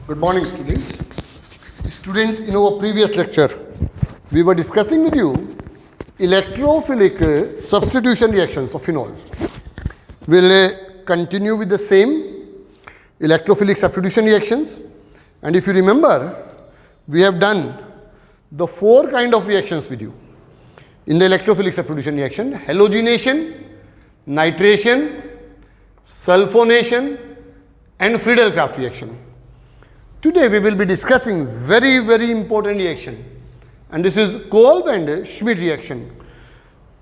Good morning, students. Students, in our previous lecture, we were discussing with you electrophilic substitution reactions of phenol. We'll continue with the same electrophilic substitution reactions. And if you remember, we have done the 4 kind of reactions with you. In the electrophilic substitution reaction, halogenation, nitration, sulfonation, and Friedel-Crafts reaction. Today we will be discussing very important reaction, and this is Kolb and Schmidt reaction.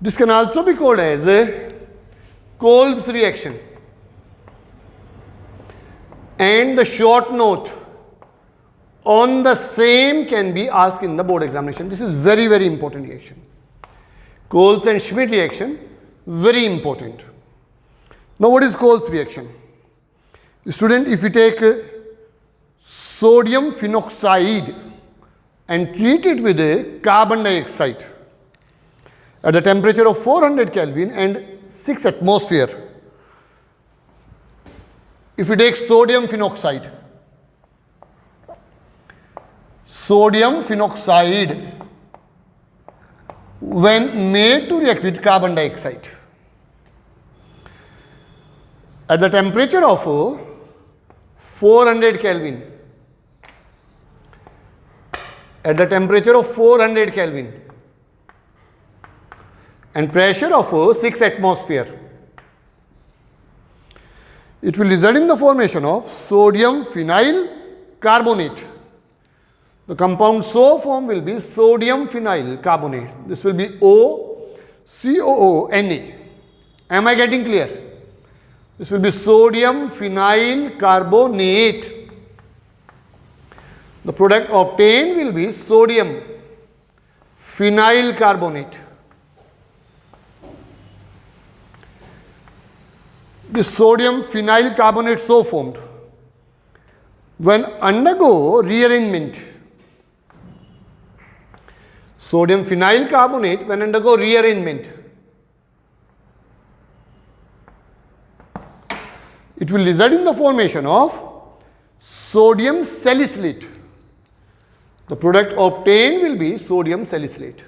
This can also be called as Kolb's reaction. And the short note on the same can be asked in the board examination. This is very important reaction. Kolb's and Schmidt reaction, very important. Now what is Kolb's reaction? Student, if you take sodium phenoxide and treat it with a carbon dioxide at the temperature of 400 Kelvin and 6 atmosphere. If you take sodium phenoxide when made to react with carbon dioxide at the temperature of 400 Kelvin, at the temperature of 400 Kelvin and pressure of 6 atmosphere, it will result in the formation of sodium phenyl carbonate. The compound so formed will be sodium phenyl carbonate. This will be OCOONA. Am I getting clear? This will be sodium phenyl carbonate. The product obtained will be sodium phenyl carbonate. The sodium phenyl carbonate so formed when undergo rearrangement. Sodium phenyl carbonate when undergo rearrangement, it will result in the formation of sodium salicylate. The product obtained will be sodium salicylate.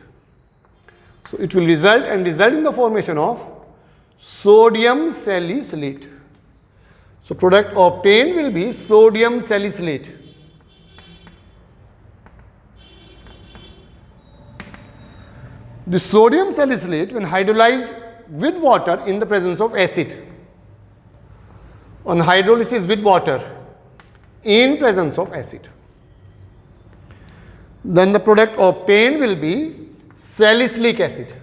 So it will result in the formation of sodium salicylate. So product obtained will be sodium salicylate. The sodium salicylate when hydrolyzed with water in the presence of acid. On hydrolysis with water in presence of acid, then the product obtained will be salicylic acid.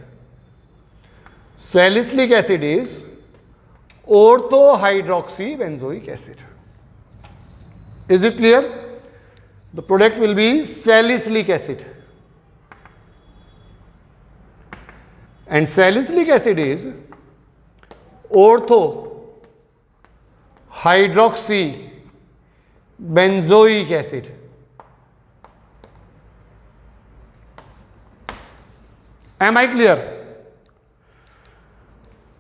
Salicylic acid is orthohydroxybenzoic acid. Is it clear? The product will be salicylic acid. And salicylic acid is orthohydroxybenzoic acid. Am I clear?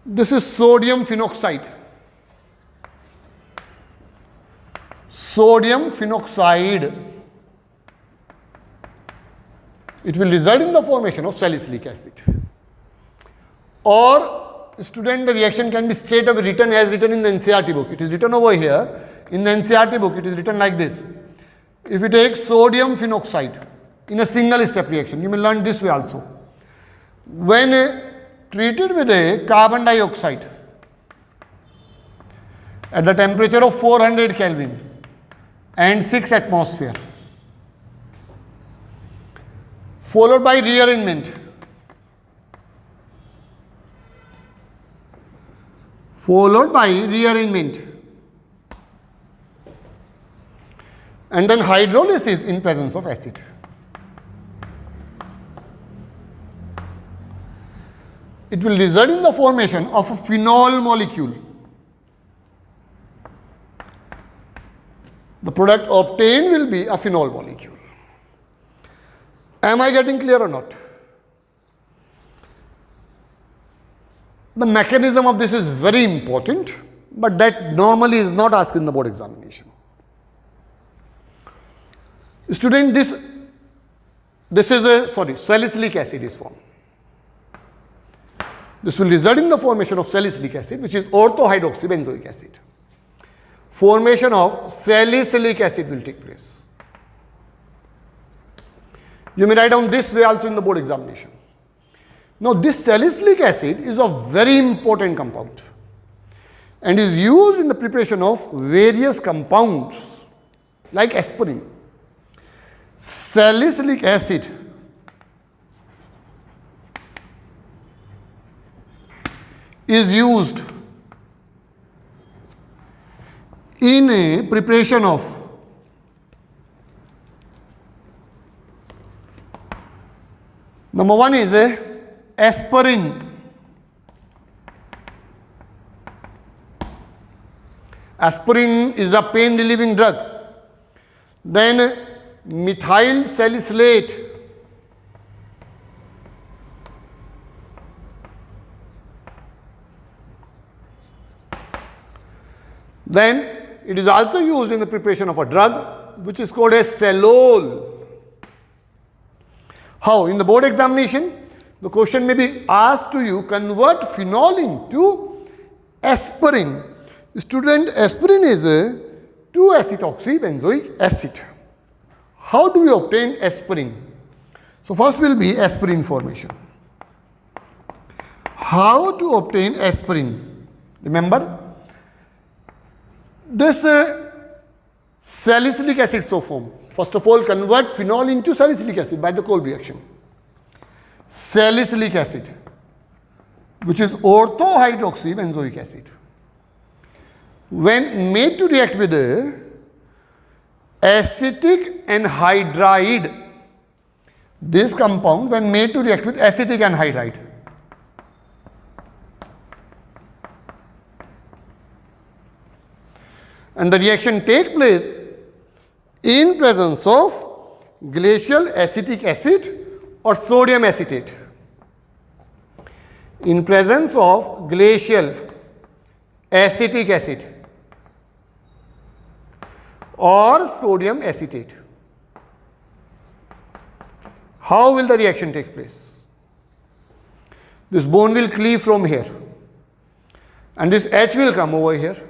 This is sodium phenoxide. Sodium phenoxide. It will result in the formation of salicylic acid. Or, student, the reaction can be straight away written as written in the NCERT book. It is written over here. In the NCERT book, it is written like this. If you take sodium phenoxide in a single step reaction, you may learn this way also. When treated with a carbon dioxide at the temperature of 400 Kelvin and 6 atmosphere, followed by rearrangement, and then hydrolysis in presence of acid. It will result in the formation of a phenol molecule. The product obtained will be a phenol molecule. Am I getting clear or not? The mechanism of this is very important, but that normally is not asked in the board examination. Student, this is a, salicylic acid is formed. This will result in the formation of salicylic acid, which is orthohydroxybenzoic acid. Formation of salicylic acid will take place. You may write down this way also in the board examination. Now, this salicylic acid is a very important compound and is used in the preparation of various compounds like aspirin. Salicylic acid is used in a preparation of number one is aspirin. Aspirin is a pain relieving drug. Then methyl salicylate then it is also used in the preparation of a drug which is called as Salol. How? In the board examination, the question may be asked to you, convert phenol into aspirin. Student, aspirin is a 2-acetoxybenzoic acid. How do we obtain aspirin? So first will be aspirin formation. How to obtain aspirin? Remember, this salicylic acid so formed. First of all, convert phenol into salicylic acid by the Kolbe reaction. Salicylic acid, which is orthohydroxybenzoic acid, when made to react with acetic anhydride, this compound when made to react with acetic anhydride, and the reaction take place in presence of glacial acetic acid or sodium acetate. In presence of glacial acetic acid or sodium acetate. How will the reaction take place? This bone will cleave from here and this H will come over here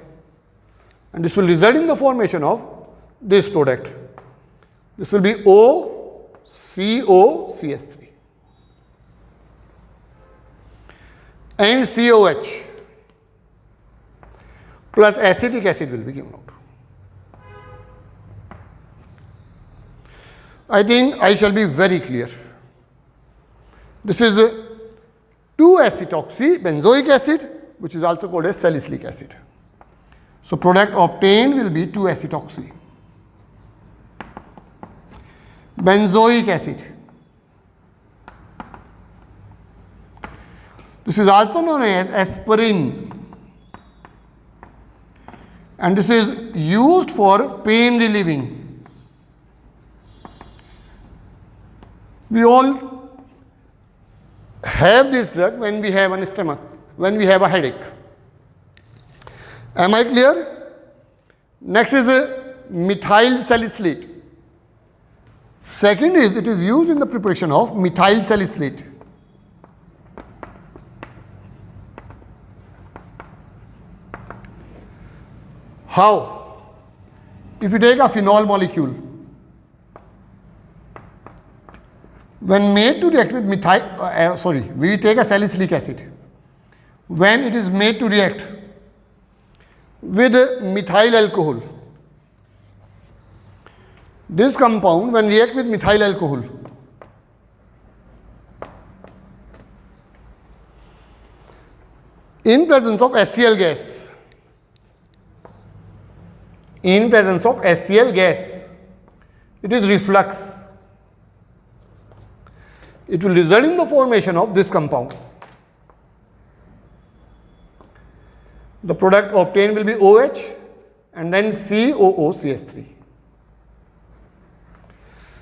and this will result in the formation of this product. This will be OCOCH3 and COH plus acetic acid will be given out. I think I shall be very clear. This is 2-acetoxybenzoic acid, which is also called as salicylic acid. So product obtained will be 2-acetoxy. Benzoic acid. This is also known as aspirin. And this is used for pain relieving. We all have this drug when we have a stomach, when we have a headache. Am I clear? Next is methyl salicylate. Second is it is used in the preparation of methyl salicylate. How? If you take a phenol molecule, when made to react with we take a salicylic acid. When it is made to react with methyl alcohol, this compound when react with methyl alcohol, in presence of HCl gas, it is reflux. It will result in the formation of this compound. The product obtained will be OH and then COOCH3.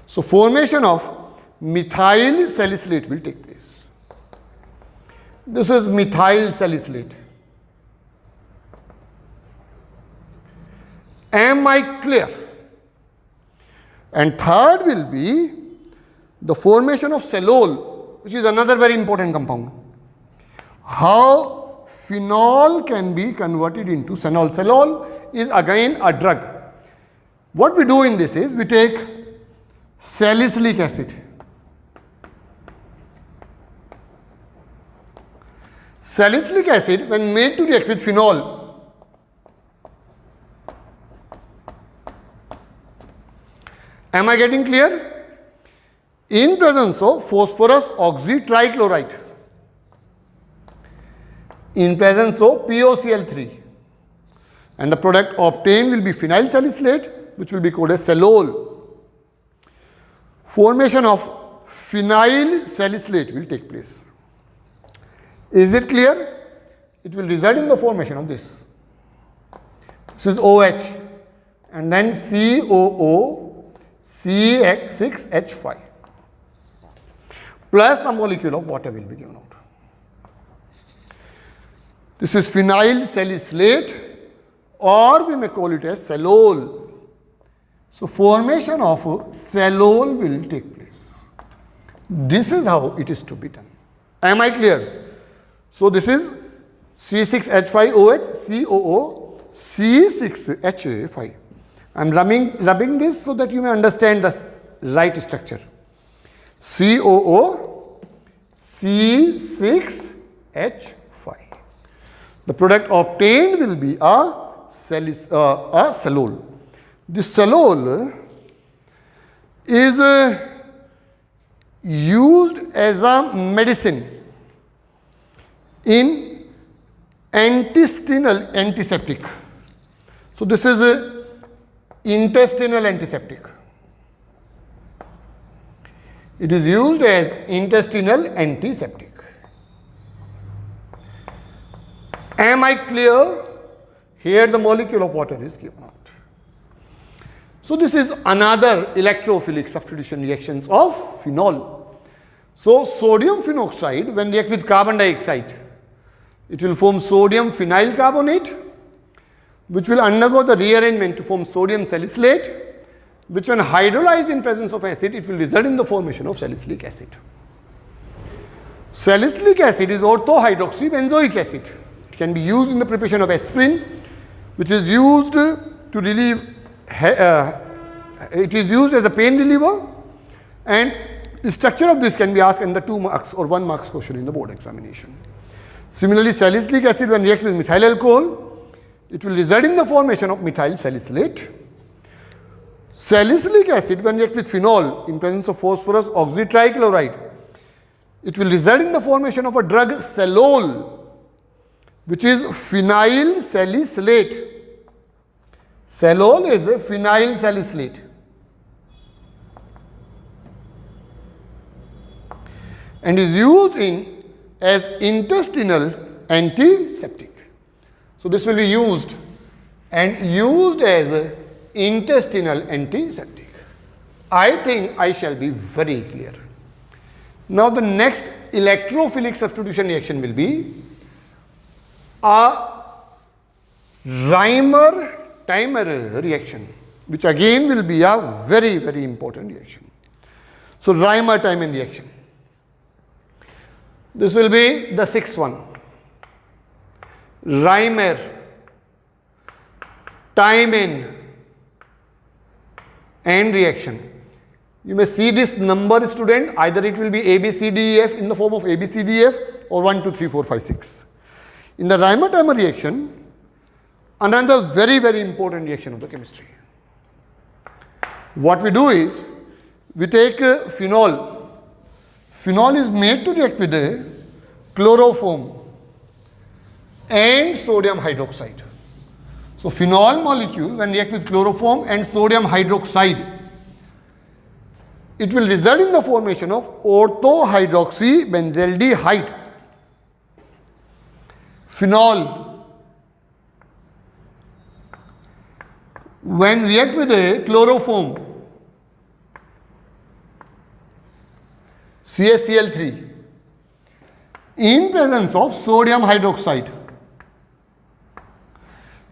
So formation of methyl salicylate will take place. This is methyl salicylate. Am I clear? And third will be the formation of cellule, which is another very important compound. How phenol can be converted into cellule. Cellule is again a drug. What we do in this is we take salicylic acid. Salicylic acid, when made to react with phenol, am I getting clear? In presence of phosphorus oxytrichloride, in presence of POCl3, and the product obtained will be phenyl salicylate, which will be called as cellule. Formation of phenyl salicylate will take place. Is it clear? It will result in the formation of this. This is OH, and then COO, C6H5, plus a molecule of water will be given out. This is phenyl salicylate, or we may call it as cellule. So formation of cellule will take place. This is how it is to be done. Am I clear? So this is C6H5OH, COO, C6H5. I am rubbing this so that you may understand the right structure. COO, C6H5. The product obtained will be a cellule. This cellule is used as a medicine in intestinal antiseptic. So this is a intestinal antiseptic. It is used as intestinal antiseptic. Am I clear? Here the molecule of water is given out. So this is another electrophilic substitution reactions of phenol. So sodium phenoxide, when react with carbon dioxide, it will form sodium phenyl carbonate, which will undergo the rearrangement to form sodium salicylate, which when hydrolyzed in presence of acid, it will result in the formation of salicylic acid. Salicylic acid is orthohydroxybenzoic acid. It can be used in the preparation of aspirin, which is used to relieve, it is used as a pain reliever, and the structure of this can be asked in the 2 marks or 1 marks question in the board examination. Similarly, salicylic acid when reacts with methyl alcohol, it will result in the formation of methyl salicylate. Salicylic acid when reacts with phenol in presence of phosphorus oxytrichloride, it will result in the formation of a drug cellule, which is phenyl salicylate. Cellule is a phenyl salicylate. And is used as intestinal antiseptic. So this will be used as a intestinal antiseptic. I think I shall be very clear. Now the next electrophilic substitution reaction will be a Reimer-Teimer reaction, which again will be a very, very important reaction. So Reimer-Teimer reaction. This will be the 6th one. Reimer, Teimen, and reaction. You may see this number, student, either it will be A, B, C, D, E, F in the form of A, B, C, D, E, F or 1, 2, 3, 4, 5, 6. In the Reimer-Teimer reaction, another very, very important reaction of the chemistry. What we do is, we take phenol. Phenol is made to react with a chloroform and sodium hydroxide. So phenol molecule when react with chloroform and sodium hydroxide, it will result in the formation of orthohydroxybenzaldehyde. Phenol when react with a chloroform CaCl3 in presence of sodium hydroxide,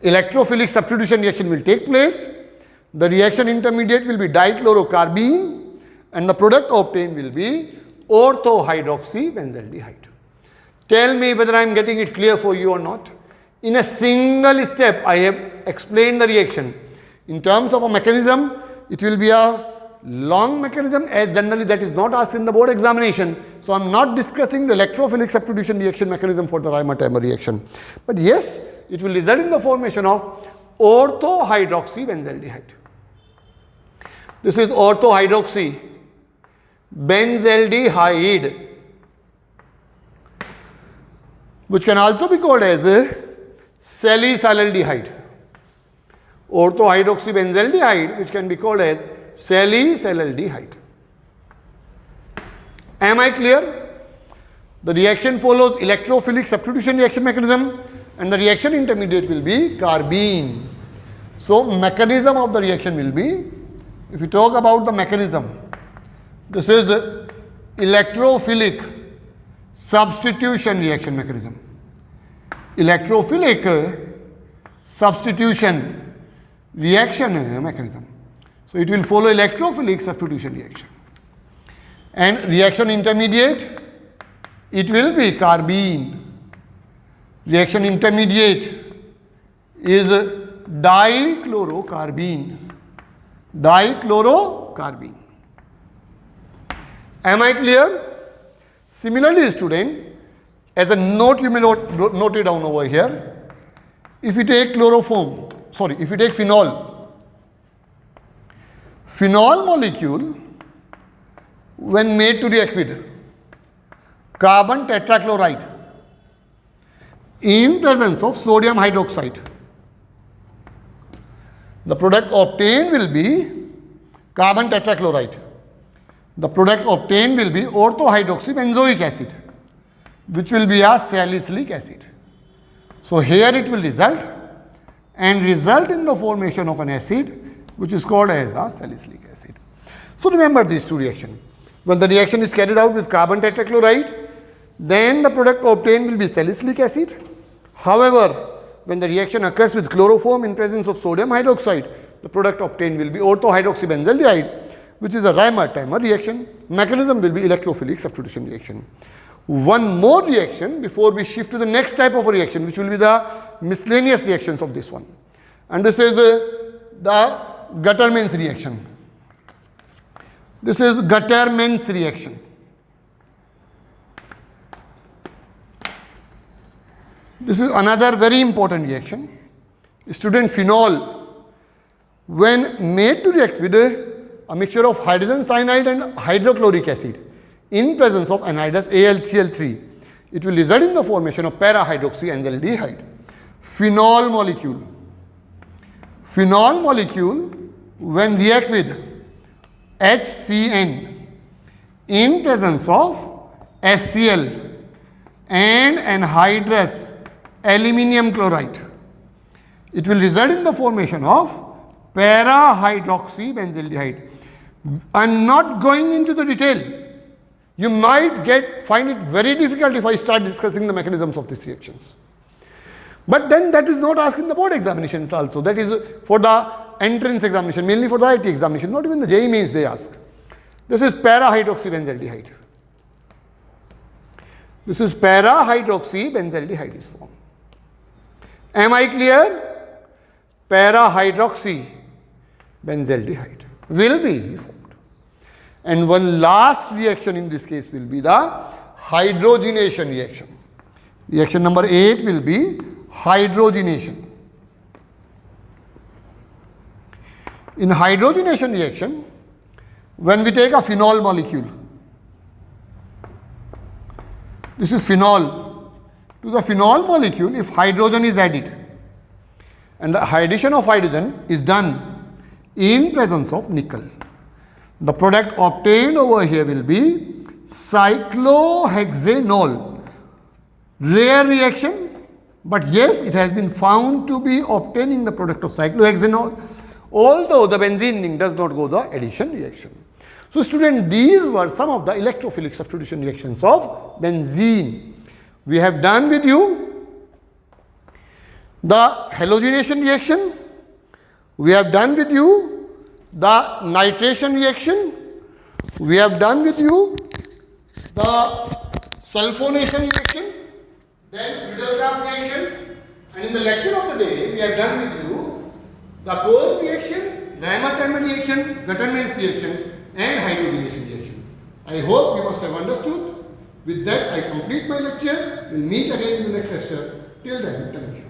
electrophilic substitution reaction will take place. the reaction intermediate will be dichlorocarbene and the product obtained will be orthohydroxybenzaldehyde. Tell me whether I am getting it clear for you or not. In a single step, I have explained the reaction. In terms of a mechanism, it will be a long mechanism, as generally that is not asked in the board examination. So, I am not discussing the electrophilic substitution reaction mechanism for the Reimer-Taimer reaction. But yes, it will result in the formation of orthohydroxybenzaldehyde. This is orthohydroxybenzaldehyde, which can also be called as salicylaldehyde. Orthohydroxybenzaldehyde, which can be called as salicylaldehyde. Am I clear? The reaction follows electrophilic substitution reaction mechanism and the reaction intermediate will be carbene. So, mechanism of the reaction will be, if we talk about the mechanism, this is electrophilic substitution reaction mechanism. Electrophilic substitution reaction mechanism. So, it will follow electrophilic substitution reaction. And reaction intermediate, it will be carbene. Reaction intermediate is dichlorocarbene. Dichlorocarbene. Am I clear? Similarly, student, as a note you may note it down over here. If you take if you take phenol molecule, when made to react with carbon tetrachloride in presence of sodium hydroxide, the product obtained will be carbon tetrachloride. The product obtained will be orthohydroxybenzoic acid, which will be a salicylic acid. So, here it will result in the formation of an acid which is called as a salicylic acid. So, remember these two reactions. When the reaction is carried out with carbon tetrachloride, then the product obtained will be salicylic acid. However, when the reaction occurs with chloroform in presence of sodium hydroxide, the product obtained will be orthohydroxybenzaldehyde, which is a Reimer-Taimer reaction. Mechanism will be electrophilic substitution reaction. One more reaction before we shift to the next type of a reaction, which will be the miscellaneous reactions of this one. And this is the Gutermann's reaction. This is Gutermann's reaction. This is another very important reaction. Student, phenol, when made to react with a mixture of hydrogen cyanide and hydrochloric acid in presence of anhydrous AlCl3, it will result in the formation of para-hydroxyanzaldehyde. Phenol molecule when react with HCN in presence of HCl and anhydrous aluminium chloride, it will result in the formation of para-hydroxybenzaldehyde. I am not going into the detail. You might find it very difficult if I start discussing the mechanisms of these reactions. But then that is not asked in the board examinations also. That is for the entrance examination, mainly for the IIT examination, not even the JEE Mains they ask. This is para-hydroxybenzaldehyde. This is para-hydroxybenzaldehyde is formed. Am I clear? Para-hydroxybenzaldehyde will be formed. And one last reaction in this case will be the hydrogenation reaction. Reaction number 8 will be hydrogenation. In hydrogenation reaction, when we take a phenol molecule, this is phenol. To the phenol molecule, if hydrogen is added, and the addition of hydrogen is done in presence of nickel, the product obtained over here will be cyclohexanol. Rare reaction, but yes, it has been found to be obtaining the product of cyclohexanol, although the benzene ring does not go the addition reaction. So, student, these were some of the electrophilic substitution reactions of benzene. We have done with you the halogenation reaction. We have done with you the nitration reaction. We have done with you the sulfonation reaction, then Friedel-Crafts reaction, and in the lecture of the day, we have done with you the Kolb reaction, Reimer-Temme reaction, Guttern-Mainz reaction, and hydrogenation reaction. I hope you must have understood. With that, I complete my lecture. We'll meet again in the next lecture. Till then, thank you.